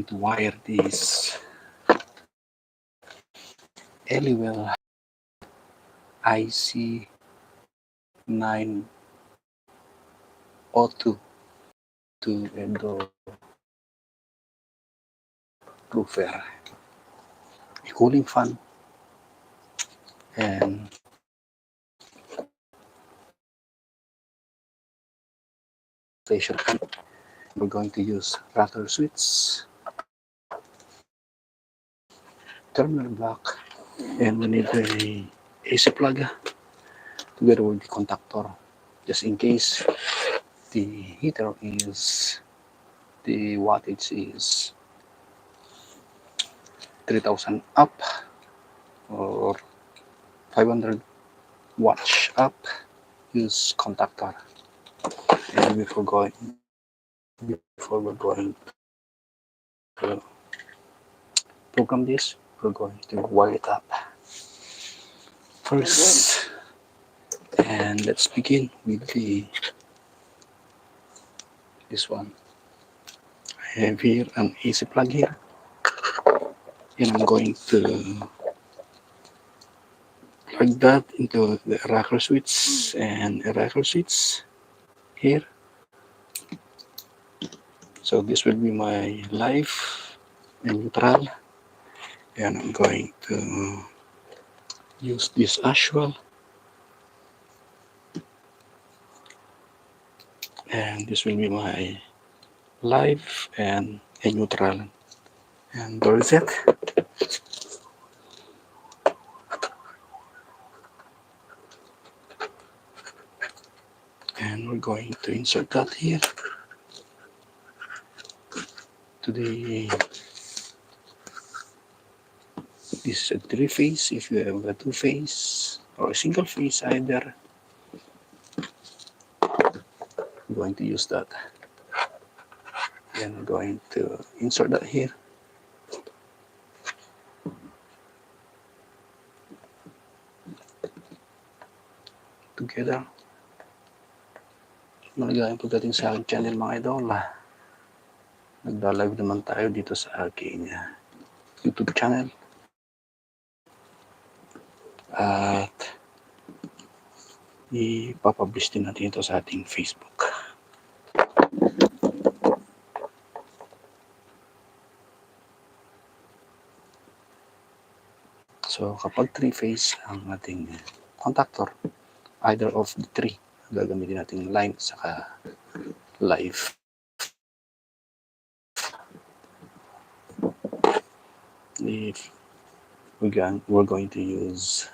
to wire this ELIWELL IC902 to a door roofer, a cooling fan, and station fan. We're going to use rocker switch, terminal block, and we need a AC plug together with the contactor, just in case the heater is, the wattage is 3000 up or 500 watts up, use contactor. And before we're going to program this, we're going to wire it up first. And let's begin with this one. I have here an AC plug here, and I'm going to plug that into the rocker switch and a rocker switch here. So this will be my live and neutral, and I'm going to use this as well. And this will be my live and a neutral, and the reset. And we're going to insert that here to the, this is a 3-phase. If you have a 2-phase or a single phase either, I'm going to use that. And I'm going to insert that here. Together. Maligayang pagdating sa aking channel, mga idol. Nagda-live naman tayo dito sa aking YouTube channel. At ipapublish din natin ito sa ating Facebook. So kapag 3-phase ang ating contactor, either of the 3, gagamitin natin line saka live. If we're going to use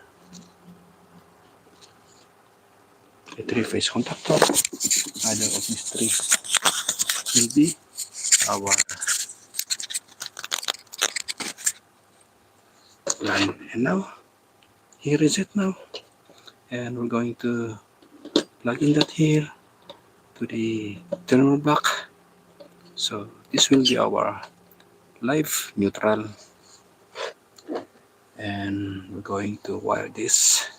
a 3-phase contactor, either of these 3 will be our line. And now, here is it now. And we're going to plug in that here to the terminal block. So this will be our live neutral. And we're going to wire this.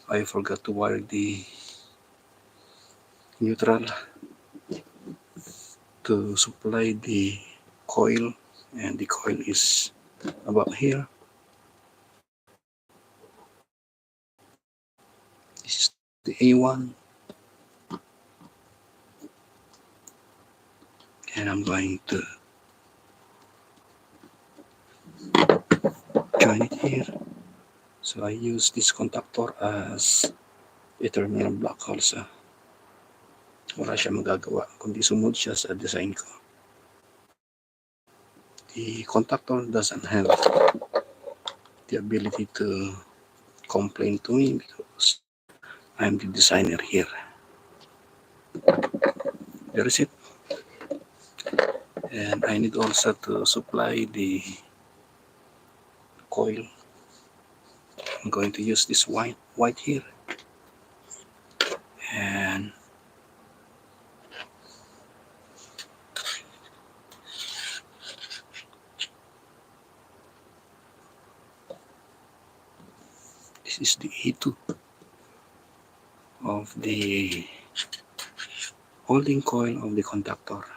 I forgot to wire the neutral to supply the coil, and the coil is about here. This is the A1, and I'm going to join it here. So I use this contactor as a terminal block also. Wala siya magagawa kundi sumunod siya sa design ko. The contactor doesn't have the ability to complain to me because I'm the designer here. There is it. And I need also to supply the coil. I'm going to use this white here. And this is the A2 of the holding coil of the contactor.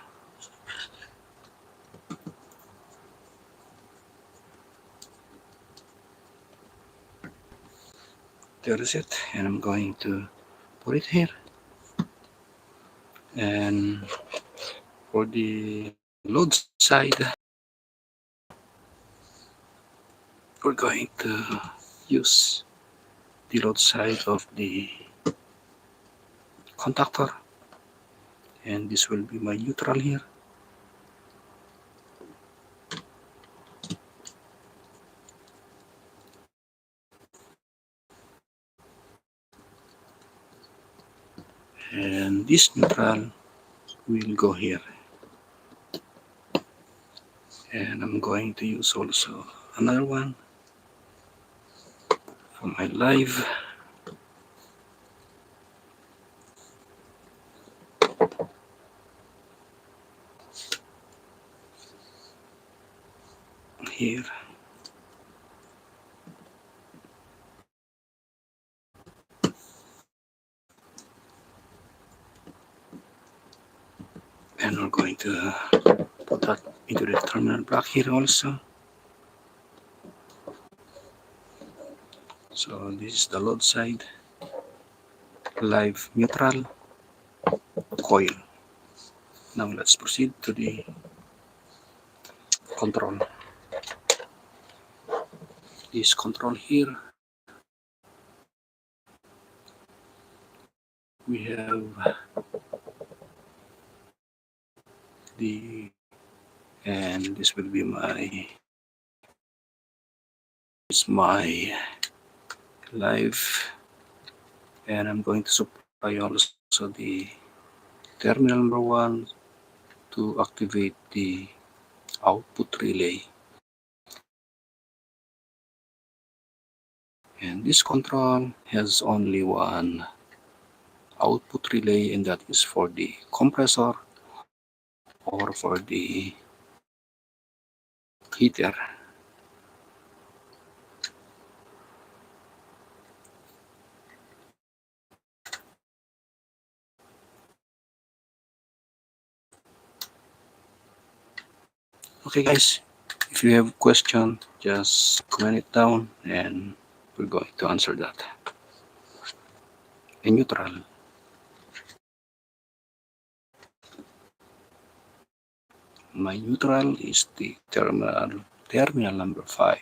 there is it, and I'm going to put it here. And for the load side, we're going to use the load side of the contactor, and this will be my neutral here. And this neutral will go here. And I'm going to use also another one for my live. Here. And we're going to put that into the terminal block here also. So this is the load side, live neutral coil. Now let's proceed to the control. This control here, we have the, and this will be my live, and I'm going to supply also the terminal number 1 to activate the output relay. And this control has only one output relay, and that is for the compressor or for the heater. Okay guys, if you have question, just comment it down and we're going to answer that. A neutral. My neutral is the terminal number 5.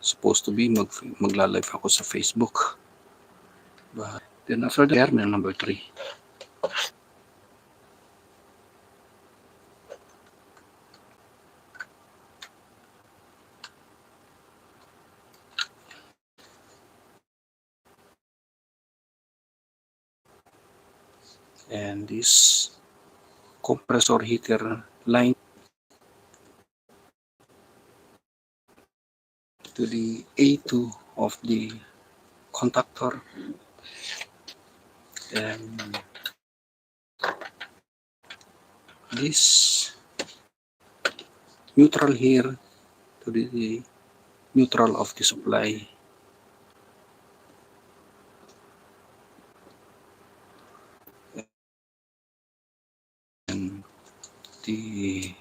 Supposed to be magla-live ako sa Facebook. But then after the terminal number 3. And this compressor heater line to the A2 of the contactor, and this neutral here to the neutral of the supply. And the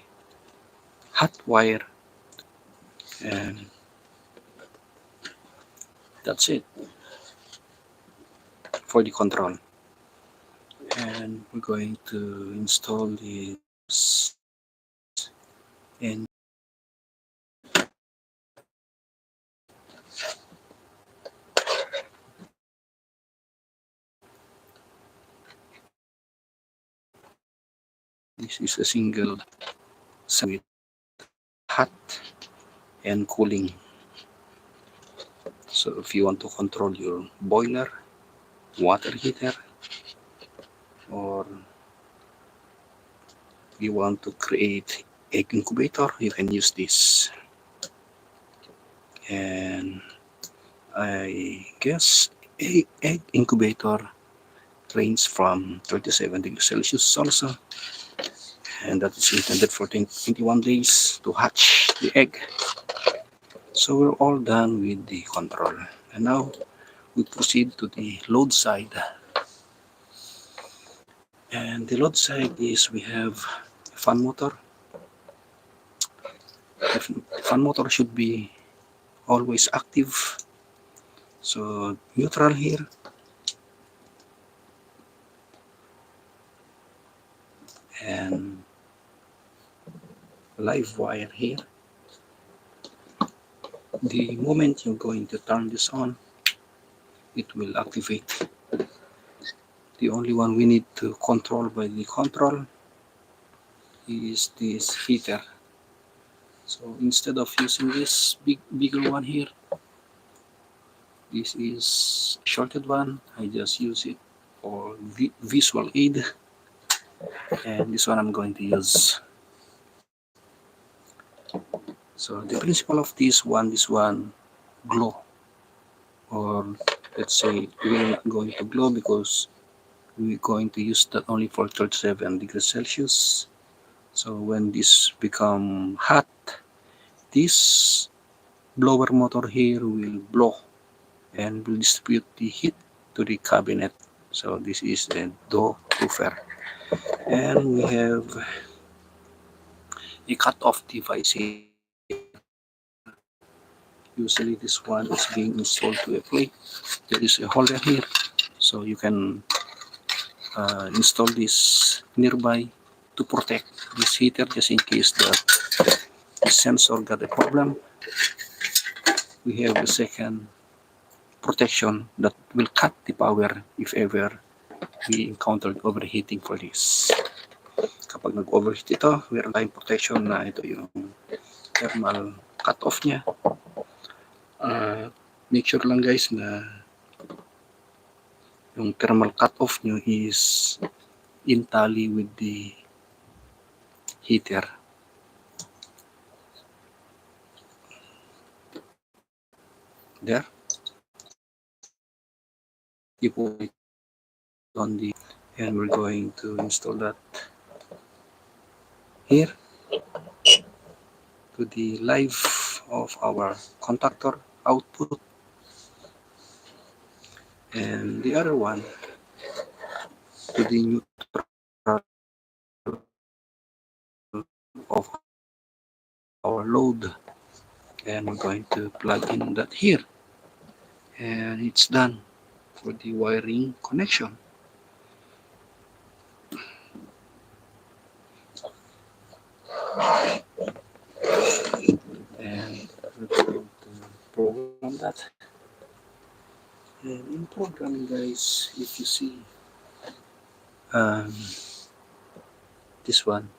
hot wire, and that's it for the control. And we're going to install this, and this is a single with hot and cooling. So if you want to control your boiler, water heater, or you want to create egg incubator, you can use this. And I guess egg incubator range from 37 degrees Celsius also, and that is intended for 21 days to hatch the egg. So we're all done with the control, and now we proceed to the load side. And the load side is we have fan motor. The fan motor should be always active. So neutral here, and live wire here. The moment you're going to turn this on, it will activate. The only one we need to control by the control is this heater. So instead of using this bigger one here, this is a shorted one. I just use it for visual aid, and this one I'm going to use. So the principle of this one glow, or let's say we're not going to glow because we're going to use that only for 37 degrees Celsius. So when this become hot, this blower motor here will blow and will distribute the heat to the cabinet. So this is a dough proofer, and we have a cut-off device here. Usually this one is being installed to a plate. There is a holder here, so you can install this nearby to protect this heater just in case the sensor got a problem. We have a second protection that will cut the power if ever we encountered overheating for this. Kapag nag-overheat ito, meron tayong protection na ito yung thermal cut-off niya. Make sure lang guys na yung thermal cut-off nyo is in tally with the heater. There. You put it on the, and we're going to install that here to the live of our contactor output, and the other one to the neutral of our load, and we're going to plug in that here, and it's done for the wiring connection. And we're going to program that. And in programming guys, if you see this one,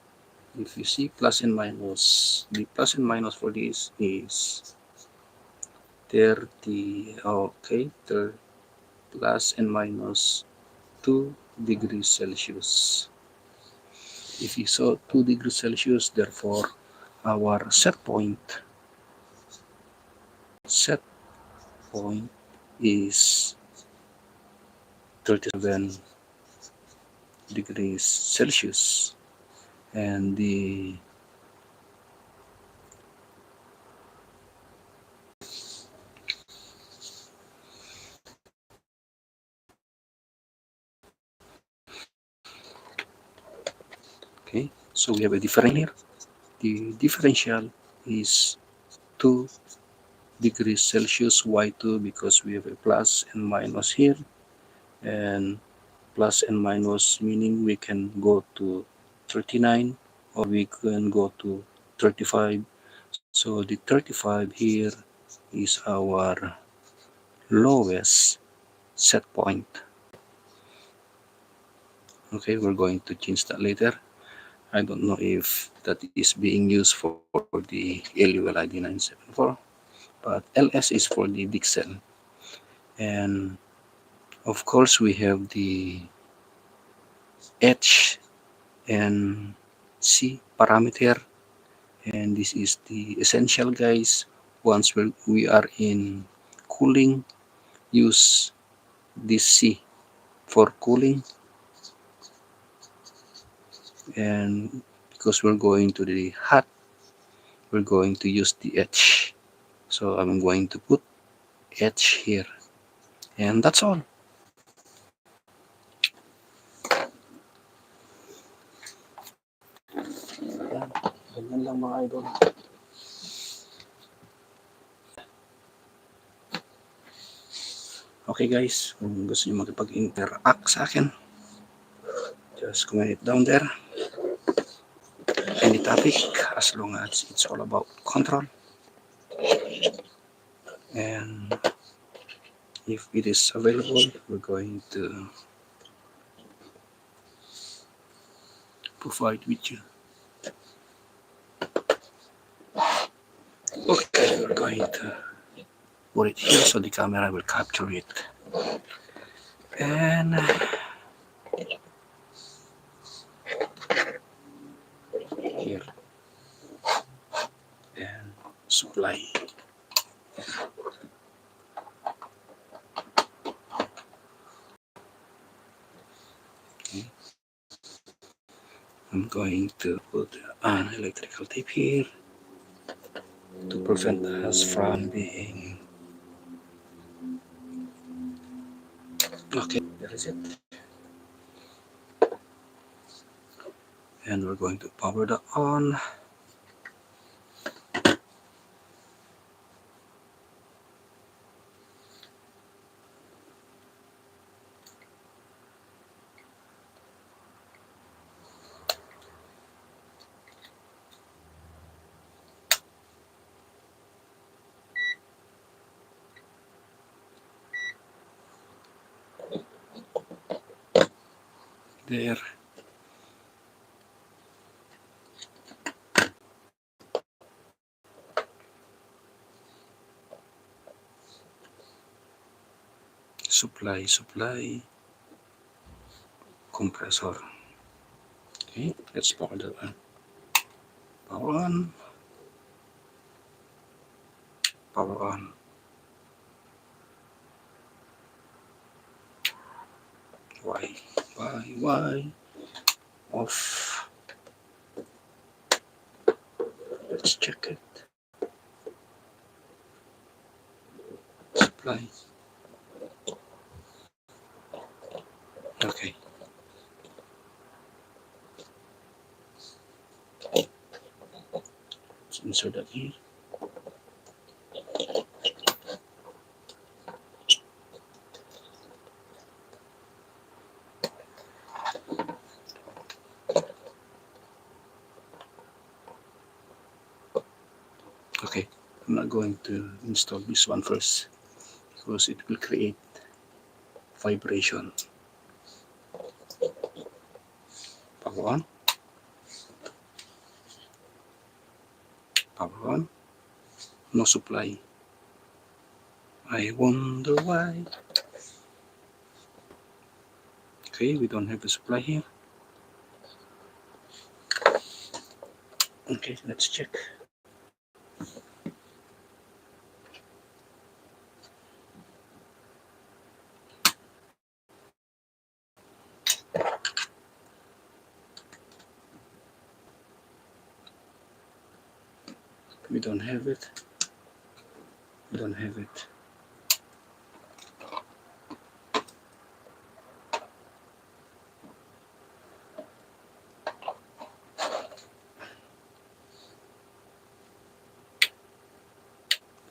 if you see plus and minus, the plus and minus for this is 30, okay, plus and minus 2 degrees Celsius. If you saw 2 degrees Celsius, therefore our set point is 37 degrees Celsius, and the okay, so we have a differential here. The differential is 2 degrees Celsius. Why 2? Because we have a plus and minus here, and plus and minus meaning we can go to 39 or we can go to 35. So the 35 here is our lowest set point. Okay, we're going to change that later. I don't know if that is being used for the ELIWELL ID974, but LS is for the Dixel. And of course we have the H and C parameter, and this is the essential guys. Once we are in cooling, use this C for cooling, and because we're going to the hot, we're going to use the H. So I'm going to put H here, and that's all. lang mga idol. Okay guys, kung gusto nyo makipag-interact sa akin, just comment it down there. Any topic, as long as it's all about control. And if it is available, we're going to provide with you. Okay, we're going to put it here so the camera will capture it. And here, and supply. Okay. I'm going to put an electrical tape here to prevent us from being. Okay, that is it. And we're going to power that on. There. Supply compressor. Okay, let's power that on. Power on. Power on. Why? Off. Let's check it. Supply. Okay. Let's insert that here. Okay, I'm not going to install this one first because it will create vibration. Power on. Power on. No supply. I wonder why. Okay, we don't have a supply here. Okay, let's check. We don't have it. We don't have it.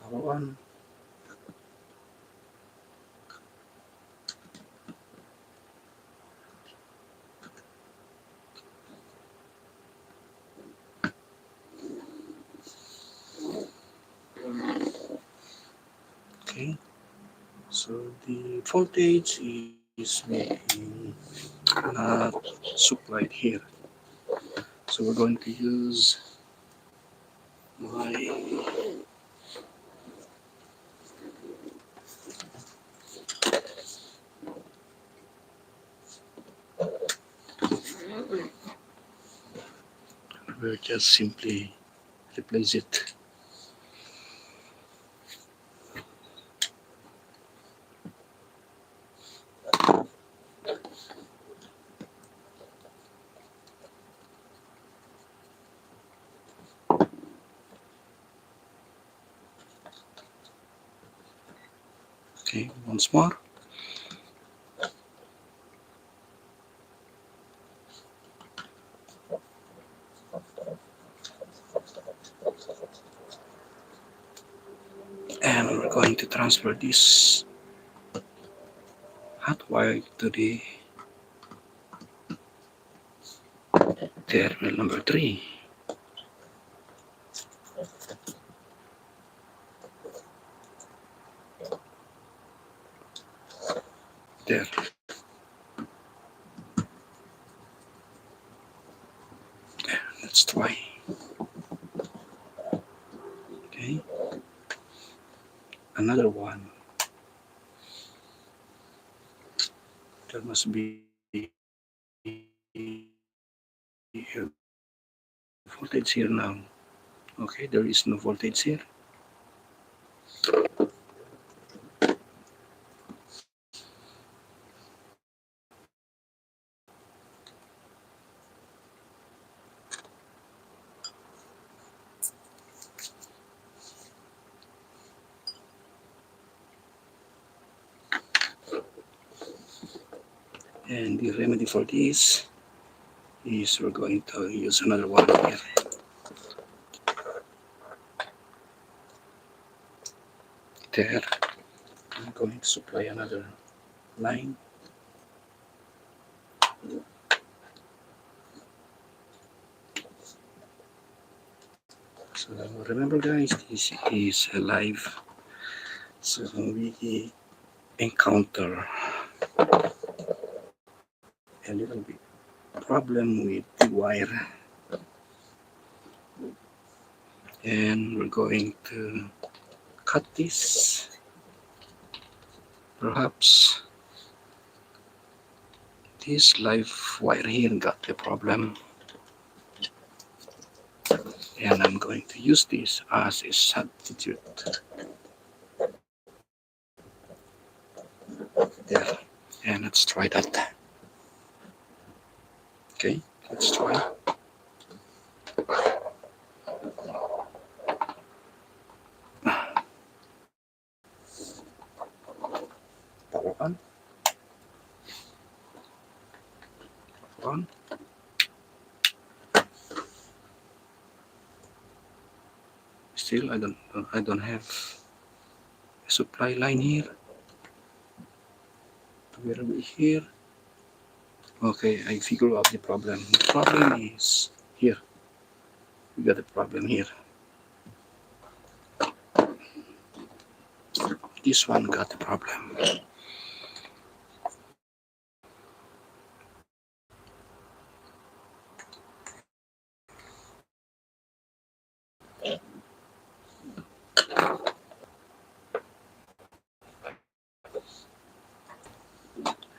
Power on. Okay, so the voltage is being not supplied here. So we're going to use my we'll just simply replace it. Okay, once more. going to transfer this hot wire to the terminal number 3. There. Let's try. Okay. Another one. There must be voltage here now. Okay, there is no voltage here. And the remedy for this is we're going to use another one here. There. I'm going to supply another line. So remember guys, this is live. So we encounter a little bit problem with the wire. And we're going to cut this. Perhaps this live wire here got the problem. And I'm going to use this as a substitute. There. And let's try that. Okay, let's try. Power on. On. Still, I don't have a supply line here. Where are we here? Okay, I figure out the problem. The problem is here. We got a problem here. This one got a problem.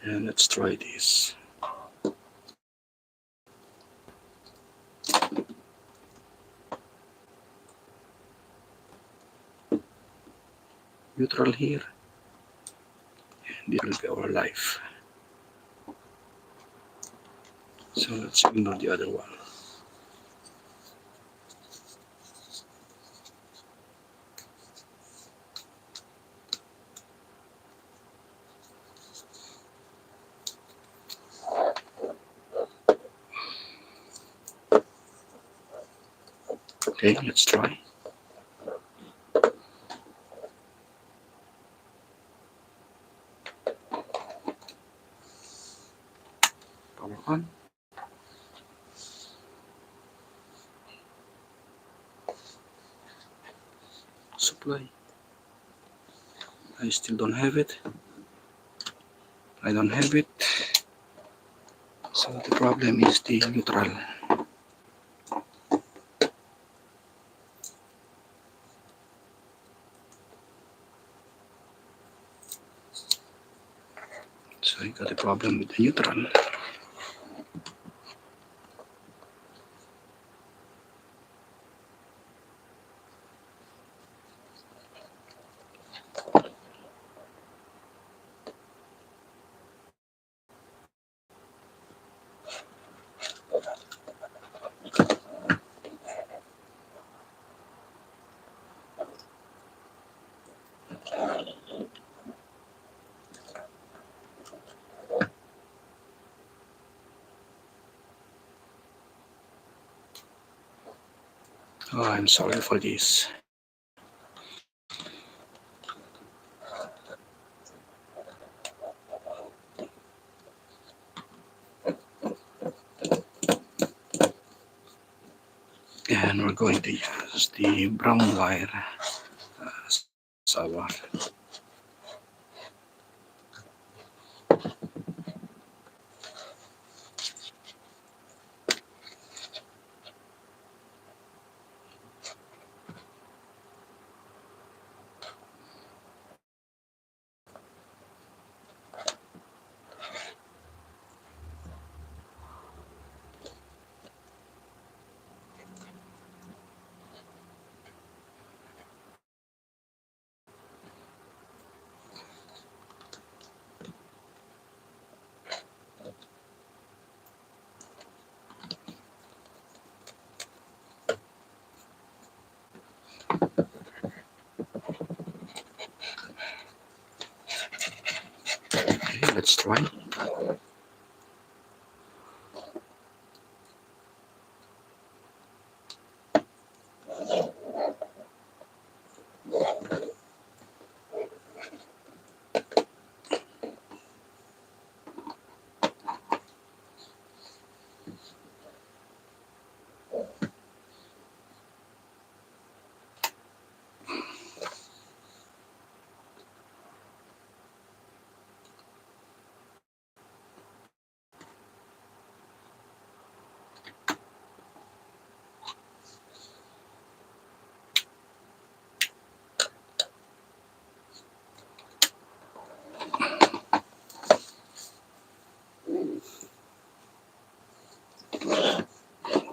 And let's try this. Neutral here. And it will be our life. So let's ignore the other one. Okay, let's try. Power on. Supply. I still don't have it. I don't have it. So the problem is the neutral. So I got a problem with the neutral. Oh, I'm sorry for this. and we're going to use the brown wire as our okay, let's try.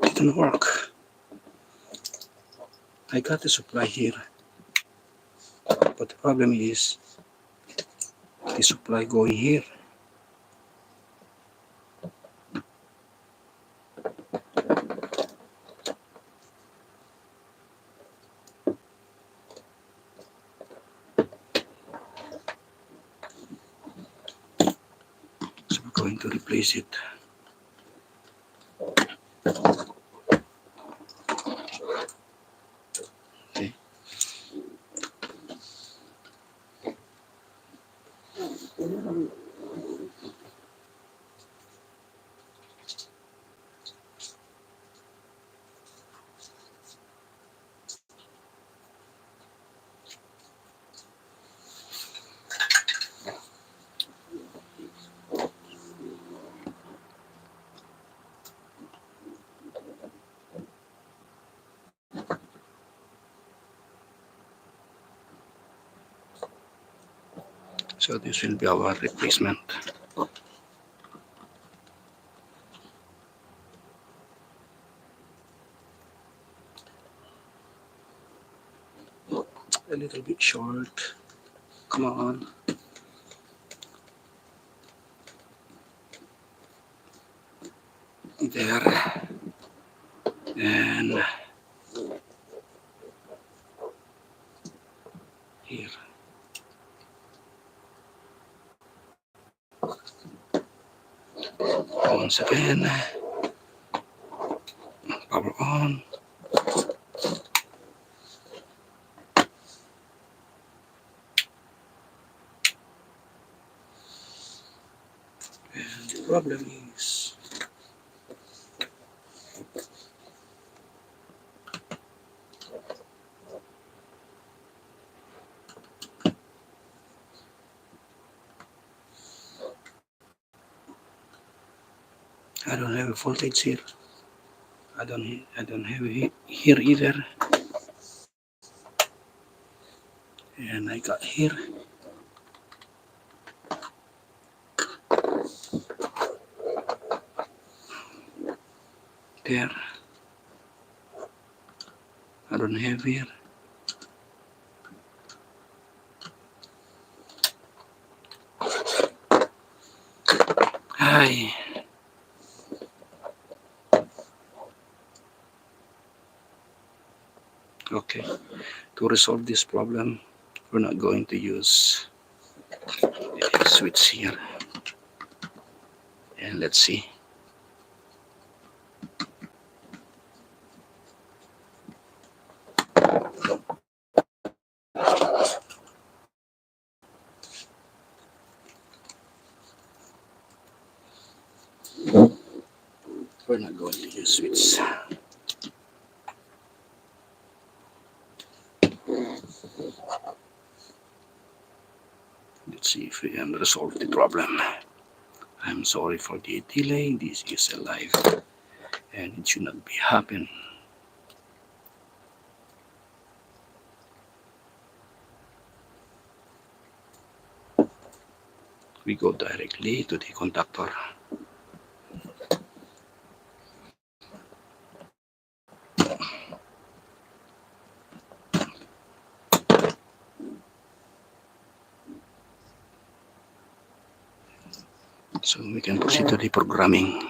It didn't work. I got the supply here, but the problem is the supply going here. So we're going to replace it. Okay. So this will be our replacement. A little bit short. Come on. There. And here. Once again, power on. And the problem is I don't have a voltage here. I don't have it here either. And I got here. There. I don't have here. Hi. Okay. To resolve this problem, we're not going to use a switch here. And let's see. We're not going to use switch. resolve the problem. I'm sorry for the delay. This is a live and it should not be happen. We go directly to the contactor. So we can proceed to the programming.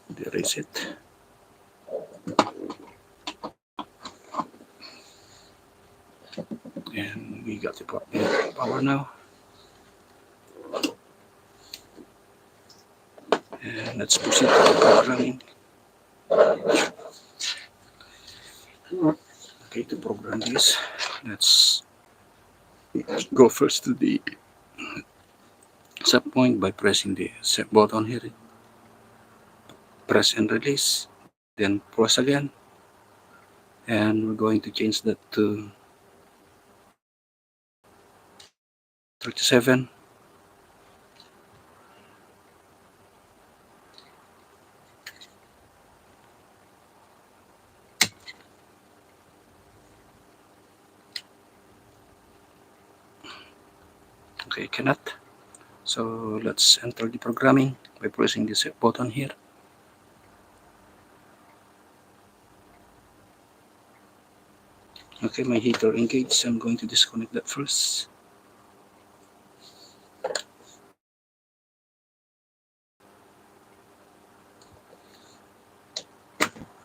There is it. And we got the power now. And let's proceed to the programming. Okay, to program this, let's go first to the set point by pressing the set button here. Press and release, then press again. And we're going to change that to 37. Okay, cannot. So let's enter the programming by pressing the set button here. Okay, my heater engaged. I'm going to disconnect that first.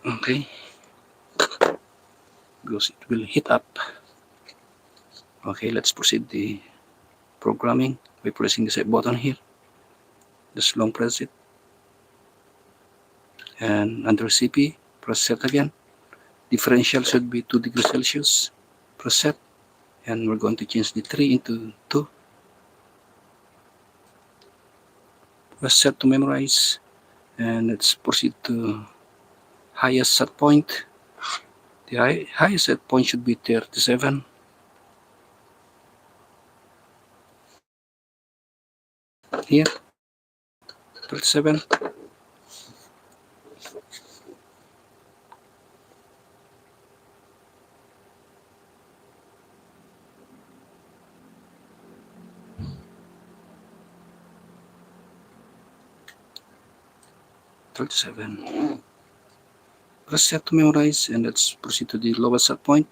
Okay, because it will heat up. Okay, let's proceed the programming by pressing the set button here. Just long press it. And under CP, press set again. Differential should be 2 degrees Celsius. Press set. And we're going to change the 3 into 2. Press set to memorize. And let's proceed to highest set point. The highest set point should be 37. Here, 37. Press set to memorize, and let's proceed to the lowest set point.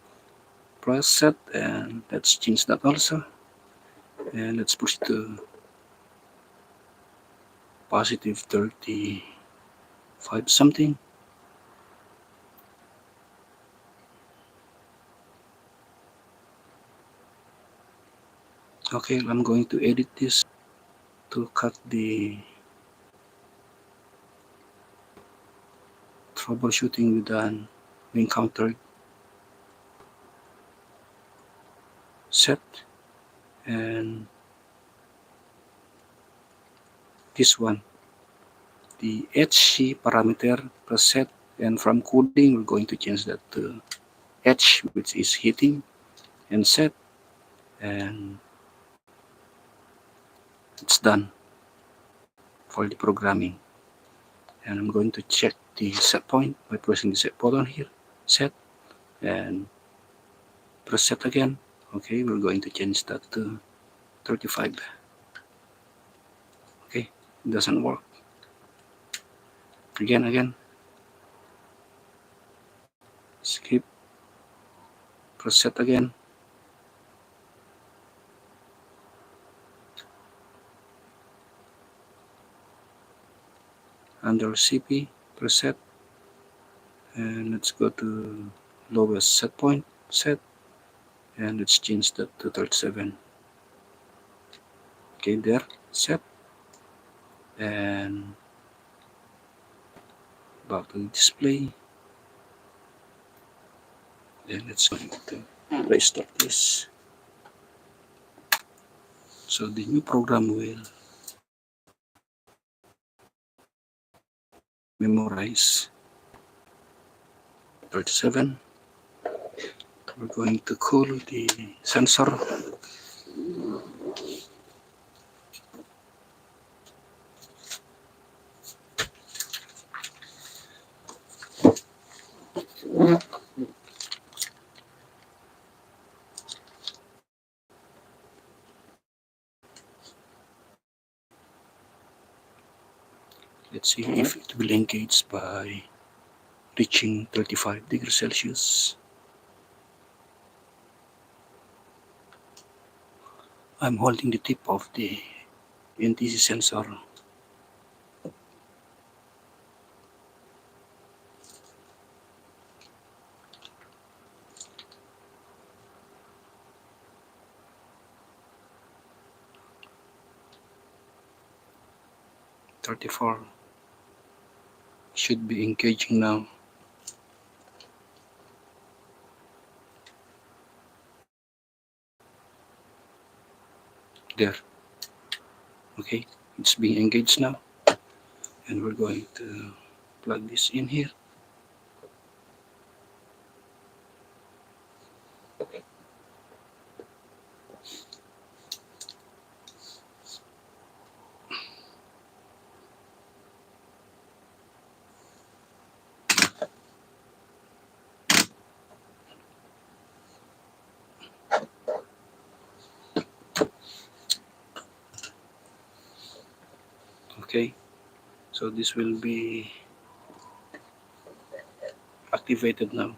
Press set, and let's change that also. And let's proceed to positive 35 something. Okay, I'm going to edit this to cut the troubleshooting we encountered. Set, and this one, the HC parameter, press set, and from cooling we're going to change that to H, which is heating, and set, and it's done for the programming. And I'm going to check the set point by pressing the set button here, set, and press set again. Okay, we're going to change that to 35. Okay, it doesn't work. Again, skip, press set again. Under CP, press set, and let's go to lowest set point, set, and let's change that to 37. Okay, there, set, and back to the display. Then let's go to restart this. So the new program will memorize 37. We're going to cool the sensor. Let's see if it will engage by reaching 35 degrees Celsius. I'm holding the tip of the NTC sensor. "34" should be engaging now. There. Okay, it's being engaged now. And we're going to plug this in here. Okay, so this will be activated now.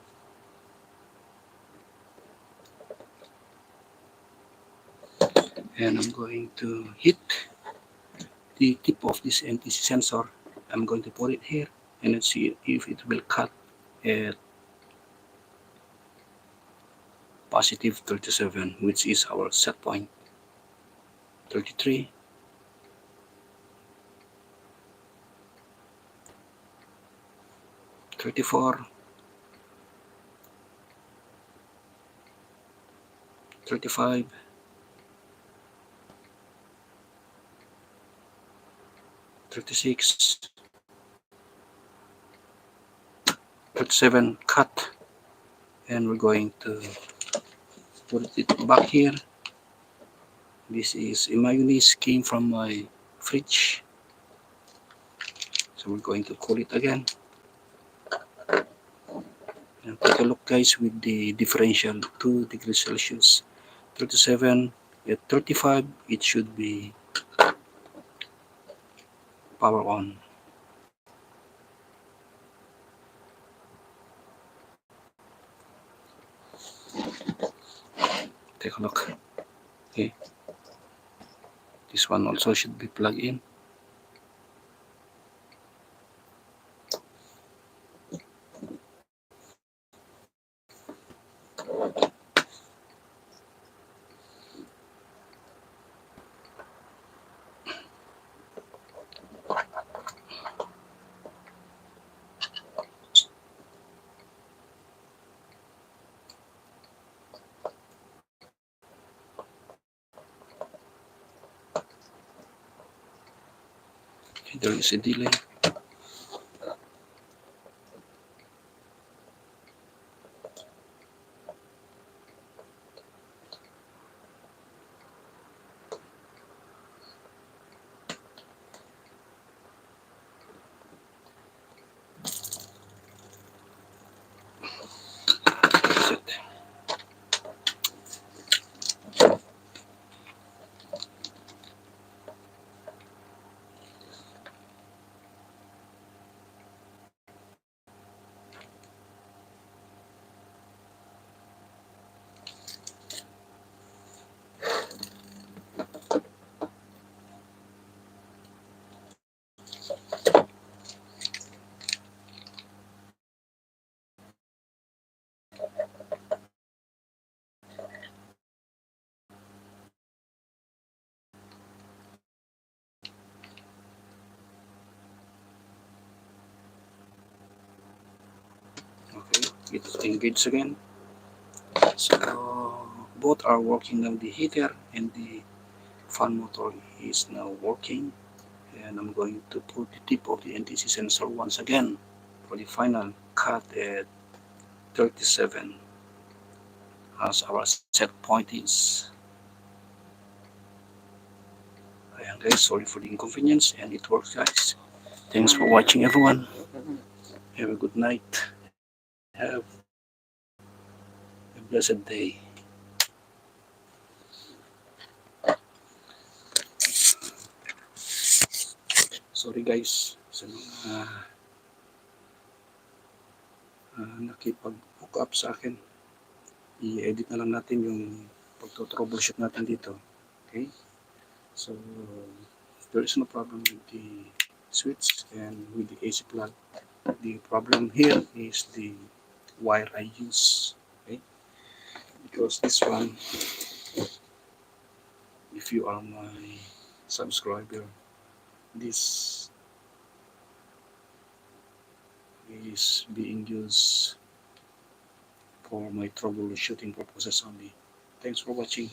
And I'm going to hit the tip of this NTC sensor. I'm going to put it here and let's see if it will cut at positive 37, which is our set point. 33, 34, 35, 36, 37, cut. And we're going to put it back here. This is a mayonnaise came from my fridge. So we're going to cool it again. And take a look guys with the differential 2 degrees Celsius. 37 at 35 it should be power on. Take a look. Okay. This one also should be plugged in. Okay, there is a delay. That's it. Okay, it's engaged again. So both are working now. The heater and the fan motor is now working, and I'm going to put the tip of the NTC sensor once again for the final cut at 37 as our set point is. Ayan guys, sorry for the inconvenience, and it works guys. Thanks for watching everyone. Have a good night. Have a blessed day. Sorry guys sa mga nakipag-hook up sa akin. I-edit na lang natin yung pagto-troubleshoot natin dito. Okay? So, there is no problem with the switch and with the AC plug. The problem here is the wire I use. Okay? Because this one, if you are my subscriber, this is being used for my troubleshooting purposes only. Thanks for watching.